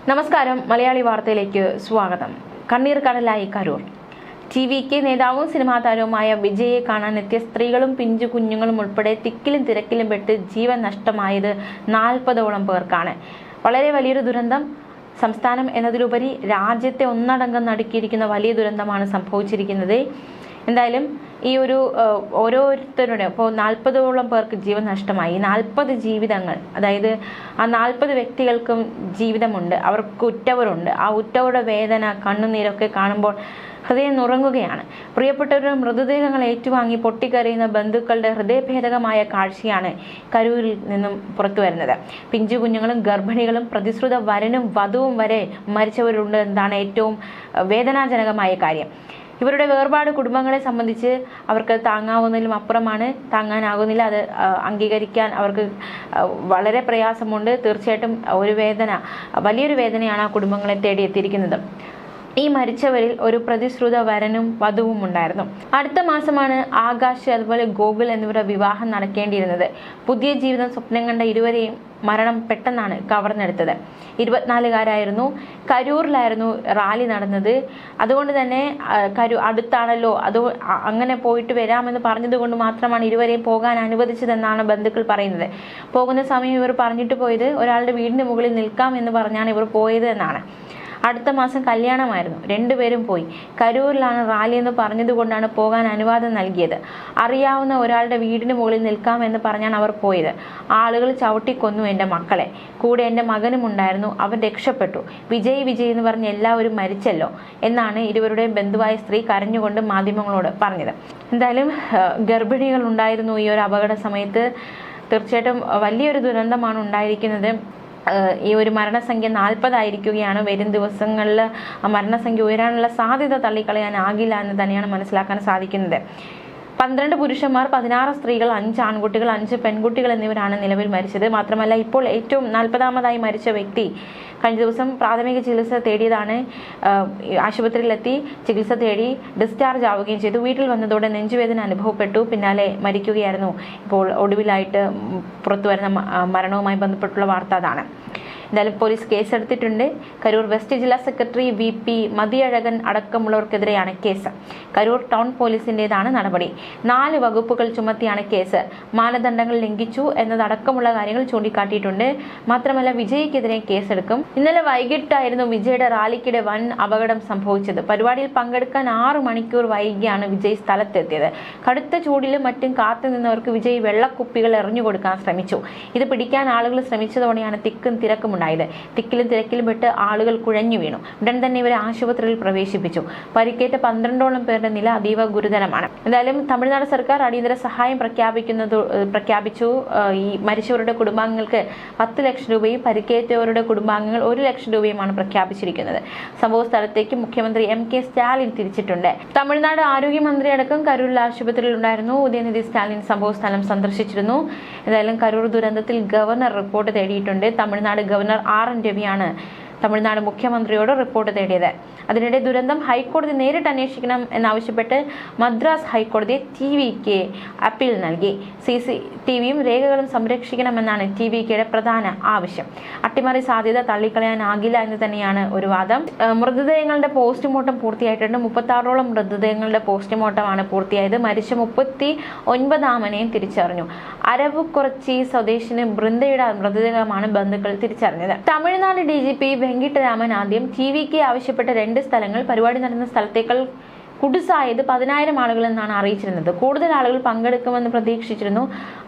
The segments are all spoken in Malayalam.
നമസ്കാരം. മലയാളി വാർത്തയിലേക്ക് സ്വാഗതം. കണ്ണീർ കടലായി കരൂർ. ടി.വി.കെ നേതാവും സിനിമാ താരവുമായ വിജയെ കാണാനെത്തിയ സ്ത്രീകളും പിഞ്ചു കുഞ്ഞുങ്ങളും ഉൾപ്പെടെ തിക്കിലും തിരക്കിലും പെട്ട് ജീവൻ നഷ്ടമായത് 40ഓളം പേർക്കാണ്. വളരെ വലിയൊരു ദുരന്തം. സംസ്ഥാനം എന്നതിലുപരി രാജ്യത്തെ ഒന്നടങ്കം നടുക്കിയിരിക്കുന്ന വലിയ ദുരന്തമാണ് സംഭവിച്ചിരിക്കുന്നത്. എന്തായാലും ഈ ഒരു ഓരോരുത്തരുടെ ഇപ്പോൾ 40ഓളം പേർക്ക് ജീവൻ നഷ്ടമായി. 40 ജീവിതങ്ങൾ, അതായത് ആ 40 വ്യക്തികൾക്കും ജീവിതമുണ്ട്, അവർക്ക് ഉറ്റവരുണ്ട്. ആ ഉറ്റവരുടെ വേദന, കണ്ണുനീരൊക്കെ കാണുമ്പോൾ ഹൃദയം നുറങ്ങുകയാണ്. പ്രിയപ്പെട്ടവരുടെ മൃതദേഹങ്ങൾ ഏറ്റുവാങ്ങി പൊട്ടിക്കരയുന്ന ബന്ധുക്കളുടെ ഹൃദയഭേദകമായ കാഴ്ചയാണ് കരൂരിൽ നിന്നും പുറത്തു വരുന്നത്. പിഞ്ചു കുഞ്ഞുങ്ങളും ഗർഭിണികളും പ്രതിശ്രുത വരനും വധുവും വരെ മരിച്ചവരുണ്ട് എന്നതാണ് ഏറ്റവും വേദനാജനകമായ കാര്യം. ഇവരുടെ വേർപാട് കുടുംബങ്ങളെ സംബന്ധിച്ച് അവർക്ക് താങ്ങാവുന്നതിലും അപ്പുറമാണ്. താങ്ങാനാകുന്നില്ല. അത് അംഗീകരിക്കാൻ അവർക്ക് വളരെ പ്രയാസമുണ്ട്. തീർച്ചയായിട്ടും വലിയൊരു വേദനയാണ് ആ കുടുംബങ്ങളെ തേടിയെത്തിയിരിക്കുന്നത്. ഈ മരിച്ചവരിൽ ഒരു പ്രതിശ്രുത വരനും വധുവും ഉണ്ടായിരുന്നു. അടുത്ത മാസമാണ് ആകാശ് അതുപോലെ ഗോകുൽ എന്നിവരുടെ വിവാഹം നടക്കേണ്ടിയിരുന്നത്. പുതിയ ജീവിതം സ്വപ്നം കണ്ട ഇരുവരെയും മരണം പെട്ടെന്നാണ് കവർന്നെടുത്തത്. 24കാരായിരുന്നു. കരൂരിലായിരുന്നു റാലി നടന്നത്. അതുകൊണ്ട് തന്നെ അടുത്താണല്ലോ, അങ്ങനെ പോയിട്ട് വരാമെന്ന് പറഞ്ഞത് കൊണ്ട് മാത്രമാണ് ഇരുവരെയും പോകാൻ അനുവദിച്ചതെന്നാണ് ബന്ധുക്കൾ പറയുന്നത്. പോകുന്ന സമയം ഇവർ പറഞ്ഞിട്ട് പോയത് ഒരാളുടെ വീടിന് മുകളിൽ നിൽക്കാം എന്ന് പറഞ്ഞാണ് ഇവർ പോയത് എന്നാണ്. അടുത്ത മാസം കല്യാണമായിരുന്നു. രണ്ടുപേരും പോയി. കരൂരിലാണ് റാലി എന്ന് പറഞ്ഞതുകൊണ്ടാണ് പോകാൻ അനുവാദം നൽകിയത്. അറിയാവുന്ന ഒരാളുടെ വീടിന് മുകളിൽ നിൽക്കാം എന്ന് പറഞ്ഞാണ് അവർ പോയത്. ആളുകൾ ചവിട്ടിക്കൊന്നു എൻ്റെ മക്കളെ. കൂടെ എൻ്റെ മകനും ഉണ്ടായിരുന്നു. അവൻ രക്ഷപ്പെട്ടു. വിജയ് എന്ന് പറഞ്ഞ് എല്ലാവരും മരിച്ചല്ലോ എന്നാണ് ഇരുവരുടെയും ബന്ധുവായ സ്ത്രീ കരഞ്ഞുകൊണ്ട് മാധ്യമങ്ങളോട് പറഞ്ഞത്. എന്തായാലും ഗർഭിണികൾ ഉണ്ടായിരുന്നു ഈ ഒരു അപകട സമയത്ത്. തീർച്ചയായിട്ടും വലിയൊരു ദുരന്തമാണ് ഉണ്ടായിരിക്കുന്നത്. ഈ ഒരു മരണസംഖ്യ 40 ആയിരിക്കുകയാണ്. വരും ദിവസങ്ങളിൽ മരണസംഖ്യ ഉയരാനുള്ള സാധ്യത തള്ളിക്കളയാനാകില്ല എന്ന് തന്നെയാണ് മനസ്സിലാക്കാൻ സാധിക്കുന്നത്. 12 പുരുഷന്മാർ, 16 സ്ത്രീകൾ, 5 ആൺകുട്ടികൾ, 5 പെൺകുട്ടികൾ എന്നിവരാണ് നിലവിൽ മരിച്ചത്. മാത്രമല്ല ഇപ്പോൾ ഏറ്റവും 40ാമതായി മരിച്ച വ്യക്തി കഴിഞ്ഞ ദിവസം പ്രാഥമിക ചികിത്സ തേടിയതാണ്. ആശുപത്രിയിലെത്തി ചികിത്സ തേടി ഡിസ്ചാർജ് ആവുകയും ചെയ്തു. വീട്ടിൽ വന്നതോടെ നെഞ്ചുവേദന അനുഭവപ്പെട്ടു. പിന്നാലെ മരിക്കുകയായിരുന്നു. ഇപ്പോൾ ഒടുവിലായിട്ട് പുറത്തു വരുന്ന മരണവുമായി ബന്ധപ്പെട്ടുള്ള വാർത്ത അതാണ്. എന്തായാലും പോലീസ് കേസെടുത്തിട്ടുണ്ട്. കരൂർ വെസ്റ്റ് ജില്ലാ സെക്രട്ടറി VP മതിയഴകൻ അടക്കമുള്ളവർക്കെതിരെയാണ് കേസ്. കരൂർ ടൗൺ പോലീസിന്റേതാണ് നടപടി. 4 വകുപ്പുകൾ ചുമത്തിയാണ് കേസ്. മാനദണ്ഡങ്ങൾ ലംഘിച്ചു എന്നതടക്കമുള്ള കാര്യങ്ങൾ ചൂണ്ടിക്കാട്ടിയിട്ടുണ്ട്. മാത്രമല്ല വിജയ്ക്കെതിരെ കേസെടുക്കും. ഇന്നലെ വൈകിട്ടായിരുന്നു വിജയുടെ റാലിക്കിടെ വൻ അപകടം സംഭവിച്ചത്. പരിപാടിയിൽ പങ്കെടുക്കാൻ 6 മണിക്കൂർ വൈകിയാണ് വിജയ് സ്ഥലത്തെത്തിയത്. കടുത്ത ചൂടിലും മറ്റും കാത്തു നിന്നവർക്ക് വിജയ് വെള്ളക്കുപ്പികൾ എറിഞ്ഞു കൊടുക്കാൻ ശ്രമിച്ചു. ഇത് പിടിക്കാൻ ആളുകൾ ശ്രമിച്ചതോടെയാണ് തിക്കും തിരക്കും ഉണ്ടായത്. തിക്കിലും തിരക്കിലും പെട്ട് ആളുകൾ കുഴഞ്ഞു വീണു. ഉടൻ തന്നെ ഇവരെ ആശുപത്രിയിൽ പ്രവേശിപ്പിച്ചു. പരിക്കേറ്റ 12ഓളം പേരുടെ നില അതീവ ഗുരുതരമാണ്. എന്തായാലും തമിഴ്നാട് സർക്കാർ അടിയന്തര സഹായം പ്രഖ്യാപിച്ചു. ഈ മരിച്ചവരുടെ കുടുംബാംഗങ്ങൾക്ക് 10 ലക്ഷം രൂപയും പരിക്കേറ്റവരുടെ കുടുംബാംഗങ്ങൾ 1 ലക്ഷം രൂപയുമാണ് പ്രഖ്യാപിച്ചിരിക്കുന്നത്. സംഭവ സ്ഥലത്തേക്ക് മുഖ്യമന്ത്രി MK സ്റ്റാലിൻ തിരിച്ചിട്ടുണ്ട്. തമിഴ്നാട് ആരോഗ്യമന്ത്രി അടക്കം കരൂരിൽ ആശുപത്രിയിൽ ഉണ്ടായിരുന്നു. ഉദയനിധി സ്റ്റാലിൻ സംഭവ സ്ഥലം സന്ദർശിച്ചിരുന്നു. എന്തായാലും കരൂർ ദുരന്തത്തിൽ ഗവർണർ റിപ്പോർട്ട് തേടിയിട്ടുണ്ട്. തമിഴ്നാട് ഗവർണർ RN രവിയാണ് തമിഴ്നാട് മുഖ്യമന്ത്രിയോട് റിപ്പോർട്ട് തേടിയത്. അതിനിടെ ദുരന്തം ഹൈക്കോടതി നേരിട്ട് അന്വേഷിക്കണം എന്നാവശ്യപ്പെട്ട് മദ്രാസ് ഹൈക്കോടതി TV.K അപ്പീൽ നൽകി. CCTVയും രേഖകളും സംരക്ഷിക്കണമെന്നാണ് TV.Kയുടെ പ്രധാന ആവശ്യം. അട്ടിമറി സാധ്യത തള്ളിക്കളയാനാകില്ല എന്ന് തന്നെയാണ് ഒരു വാദം. മൃതദേഹങ്ങളുടെ പോസ്റ്റ്മോർട്ടം പൂർത്തിയായിട്ടുണ്ട്. 36ഓളം മൃതദേഹങ്ങളുടെ പോസ്റ്റ്മോർട്ടമാണ് പൂർത്തിയായത്. മരിച്ച 39ാമനെയും തിരിച്ചറിഞ്ഞു. അരവുകുറച്ചി സ്വദേശിന് ബൃന്ദയുടെ മൃതദേഹമാണ് ബന്ധുക്കൾ തിരിച്ചറിഞ്ഞത്. തമിഴ്നാട് DGP വെങ്കിട്ടരാമൻ ആദ്യം TV.K ആവശ്യപ്പെട്ട 2 സ്ഥലങ്ങൾ പരിപാടി നടന്ന സ്ഥലത്തേക്കാൾ കുടുസായത് 10,000 ആളുകൾ എന്നാണ് അറിയിച്ചിരുന്നത്. കൂടുതൽ ആളുകൾ പങ്കെടുക്കുമെന്ന് പ്രതീക്ഷിച്ചിരുന്നു.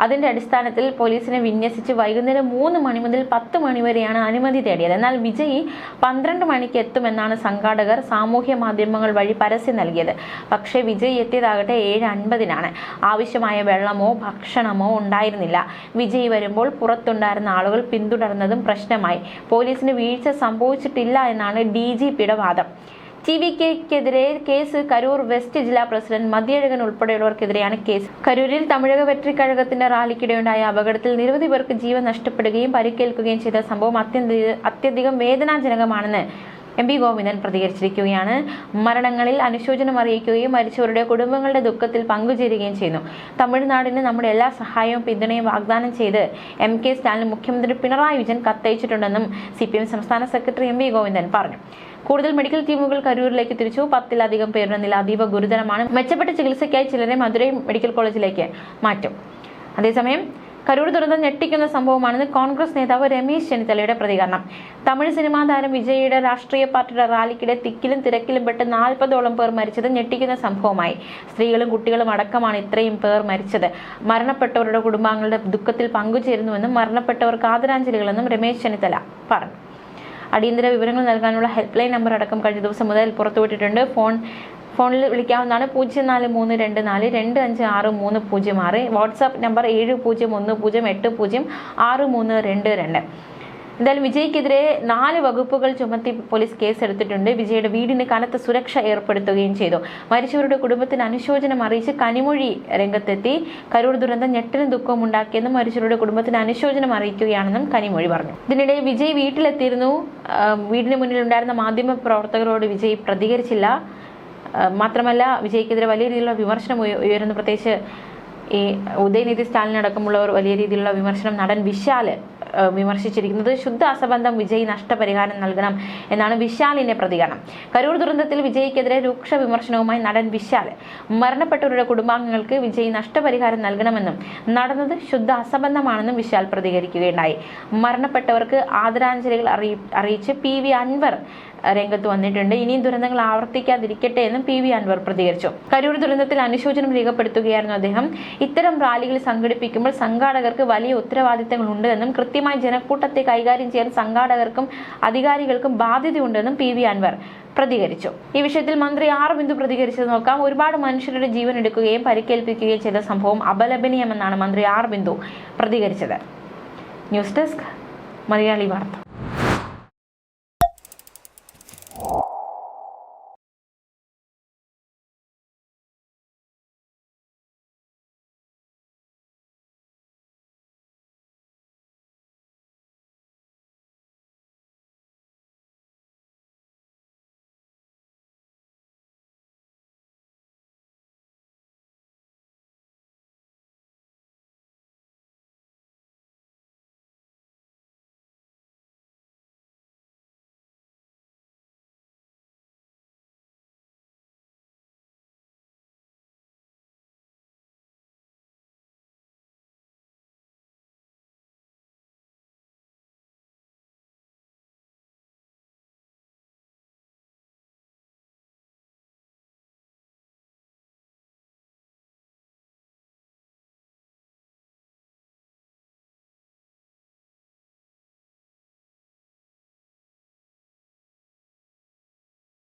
അതിന്റെ അടിസ്ഥാനത്തിൽ പോലീസിനെ വിന്യസിച്ച് വൈകുന്നേരം 3 മണി മുതൽ 10 മണി വരെയാണ് അനുമതി തേടിയത്. എന്നാൽ വിജയ് 12 മണിക്ക് എത്തുമെന്നാണ് സംഘാടകർ സാമൂഹ്യ മാധ്യമങ്ങൾ വഴി പരസ്യം നൽകിയത്. പക്ഷേ വിജയ് എത്തിയതാകട്ടെ 7:50-നാണ്. ആവശ്യമായ വെള്ളമോ ഭക്ഷണമോ ഉണ്ടായിരുന്നില്ല. വിജയ് വരുമ്പോൾ പുറത്തുണ്ടായിരുന്ന ആളുകൾ പിന്തുടർന്നതും പ്രശ്നമായി. പോലീസിന് വീഴ്ച സംഭവിച്ചിട്ടില്ല എന്നാണ് DGPയുടെ വാദം. TV.Kക്കെതിരെ കേസ്. കരൂർ വെസ്റ്റ് ജില്ലാ പ്രസിഡന്റ് മതിയഴകൻ ഉൾപ്പെടെയുള്ളവർക്കെതിരെയാണ് കേസ്. കരൂരിൽ തമിഴക വെട്രി കഴകത്തിന്റെ റാലിക്കിടെയുണ്ടായ അപകടത്തിൽ നിരവധി പേർക്ക് ജീവൻ നഷ്ടപ്പെടുകയും പരിക്കേൽക്കുകയും ചെയ്ത സംഭവം അത്യധികം വേദനാജനകമാണെന്ന് MP ഗോവിന്ദൻ പ്രതികരിച്ചിരിക്കുകയാണ്. മരണങ്ങളിൽ അനുശോചനം അറിയിക്കുകയും മരിച്ചവരുടെ കുടുംബങ്ങളുടെ ദുഃഖത്തിൽ പങ്കുചേരുകയും ചെയ്യുന്നു. തമിഴ്നാടിന് നമ്മുടെ എല്ലാ സഹായവും പിന്തുണയും വാഗ്ദാനം ചെയ്ത് MK സ്റ്റാലിൻ മുഖ്യമന്ത്രി പിണറായി വിജയൻ കത്തയച്ചിട്ടുണ്ടെന്നും CPM സംസ്ഥാന സെക്രട്ടറി MP ഗോവിന്ദൻ പറഞ്ഞു. കൂടുതൽ മെഡിക്കൽ ടീമുകൾ കരൂരിലേക്ക് തിരിച്ചു. 10-ലധികം പേരുടെ നില അതീവ ഗുരുതരമാണ്. മെച്ചപ്പെട്ട ചികിത്സയ്ക്കായി ചിലരെ മധുരൈ മെഡിക്കൽ കോളേജിലേക്ക് മാറ്റും. അതേസമയം കരൂർ ദുരന്തം ഞെട്ടിക്കുന്ന സംഭവമാണെന്ന് കോൺഗ്രസ് നേതാവ് രമേശ് ചെന്നിത്തലയുടെ പ്രതികരണം. തമിഴ് സിനിമാ താരം വിജയുടെ രാഷ്ട്രീയ പാർട്ടിയുടെ റാലിക്കിടെ തിക്കിലും തിരക്കിലും പെട്ട് 40ഓളം പേർ മരിച്ചത് ഞെട്ടിക്കുന്ന സംഭവമായി. സ്ത്രീകളും കുട്ടികളും അടക്കമാണ് ഇത്രയും പേർ മരിച്ചത്. മരണപ്പെട്ടവരുടെ കുടുംബാംഗങ്ങളുടെ ദുഃഖത്തിൽ പങ്കുചേരുന്നുവെന്നും മരണപ്പെട്ടവർക്ക് ആദരാഞ്ജലികളെന്നും രമേശ് ചെന്നിത്തല പറഞ്ഞു. അടിയന്തര വിവരങ്ങൾ നൽകാനുള്ള ഹെൽപ്പ് ലൈൻ നമ്പർ അടക്കം കഴിഞ്ഞ ദിവസം മുതൽ പുറത്തുവിട്ടിട്ടുണ്ട്. ഫോണിൽ വിളിക്കാവുന്നതാണ് 043422563006. WhatsApp number 7010806322. എന്തായാലും വിജയ്ക്കെതിരെ 4 വകുപ്പുകൾ ചുമത്തി പോലീസ് കേസെടുത്തിട്ടുണ്ട്. വിജയുടെ വീടിന് കനത്ത സുരക്ഷ ഏർപ്പെടുത്തുകയും ചെയ്തു. മരിച്ചവരുടെ കുടുംബത്തിന് അനുശോചനം അറിയിച്ച് കനിമൊഴി രംഗത്തെത്തി. കരൂർ ദുരന്തം ഞെട്ടലും ദുഃഖവും ഉണ്ടാക്കിയെന്നും മരിച്ചവരുടെ കുടുംബത്തിന് അനുശോചനം അറിയിക്കുകയാണെന്നും കനിമൊഴി പറഞ്ഞു. ഇതിനിടെ വിജയ് വീട്ടിലെത്തിയിരുന്നു. വീടിന് മുന്നിലുണ്ടായിരുന്ന മാധ്യമ പ്രവർത്തകരോട് വിജയ് പ്രതികരിച്ചില്ല. മാത്രമല്ല വിജയ്ക്കെതിരെ വലിയ രീതിയിലുള്ള വിമർശനം ഉയരുന്നു. പ്രത്യേകിച്ച് ഈ ഉദയനിധി സ്റ്റാലിനടക്കമുള്ളവർ വലിയ രീതിയിലുള്ള വിമർശനം നടൻ വിശാല് വിമർശിച്ചിരിക്കുന്നത്. ശുദ്ധ അസംബന്ധം, വിജയ് നഷ്ടപരിഹാരം നൽകണം എന്നാണ് വിശാലിന്റെ പ്രതികരണം. കരൂർ ദുരന്തത്തിൽ വിജയ്ക്കെതിരെ രൂക്ഷ വിമർശനവുമായി നടൻ വിശാല്. മരണപ്പെട്ടവരുടെ കുടുംബാംഗങ്ങൾക്ക് വിജയ് നഷ്ടപരിഹാരം നൽകണമെന്നും നടന്നത് ശുദ്ധ അസംബന്ധമാണെന്നും വിശാൽ പ്രതികരിക്കുകയുണ്ടായി. മരണപ്പെട്ടവർക്ക് ആദരാഞ്ജലികൾ അറിയിച്ച് PV അൻവർ രംഗത്ത് വന്നിട്ടുണ്ട്. ഇനിയും ദുരന്തങ്ങൾ ആവർത്തിക്കാതിരിക്കട്ടെ എന്നും PV അൻവർ പ്രതികരിച്ചു. കരൂർ ദുരന്തത്തിൽ അനുശോചനം രേഖപ്പെടുത്തുകയായിരുന്നു അദ്ദേഹം. ഇത്തരം റാലികൾ സംഘടിപ്പിക്കുമ്പോൾ സംഘാടകർക്ക് വലിയ ഉത്തരവാദിത്തങ്ങളുണ്ട് എന്നും കൃത്യമായി ജനക്കൂട്ടത്തെ കൈകാര്യം ചെയ്യാൻ സംഘാടകർക്കും അധികാരികൾക്കും ബാധ്യതയുണ്ടെന്നും PV അൻവർ പ്രതികരിച്ചു. ഈ വിഷയത്തിൽ മന്ത്രി R ബിന്ദു പ്രതികരിച്ചത് നോക്കാം. ഒരുപാട് മനുഷ്യരുടെ ജീവൻ എടുക്കുകയും പരിക്കേൽപ്പിക്കുകയും ചെയ്ത സംഭവം അപലപനീയമെന്നാണ് മന്ത്രി R ബിന്ദു പ്രതികരിച്ചത്. ന്യൂസ് ഡെസ്ക് മലയാളി വാർത്ത.